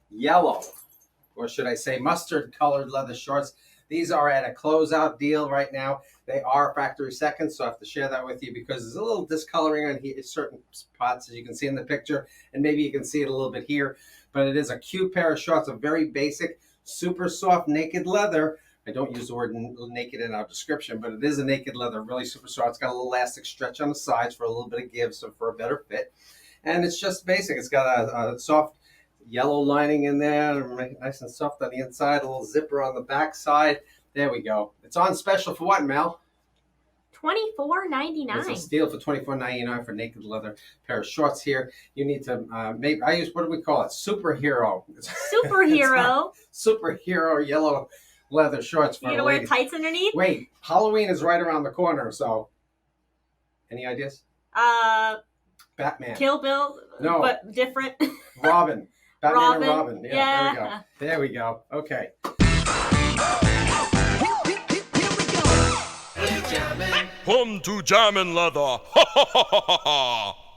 yellow, or should I say mustard colored leather shorts. These are at a closeout deal right now. They are factory seconds, so I have to share that with you because there's a little discoloring on here, certain spots, as you can see in the picture, and maybe you can see it a little bit here. But it is a cute pair of shorts, a very basic, super soft, naked leather. I don't use the word naked in our description, but it is a naked leather, really super soft. It's got a little elastic stretch on the sides for a little bit of give, so for a better fit. And it's just basic. It's got a soft yellow lining in there, make it nice and soft on the inside, a little zipper on the back side. There we go. It's on special for what, Mel? $24.99. It's a steal for $24.99 for naked leather pair of shorts here. You need to make, I use, what do we call it? Superhero. Superhero. Superhero yellow leather shorts for you gonna wear tights underneath? Wait, Halloween is right around the corner, so any ideas? Batman. Kill Bill, no, but different. Robin. Batman and Robin. Yeah. There we go. Okay. Come to Jammin' Leather. Ha ha ha ha ha.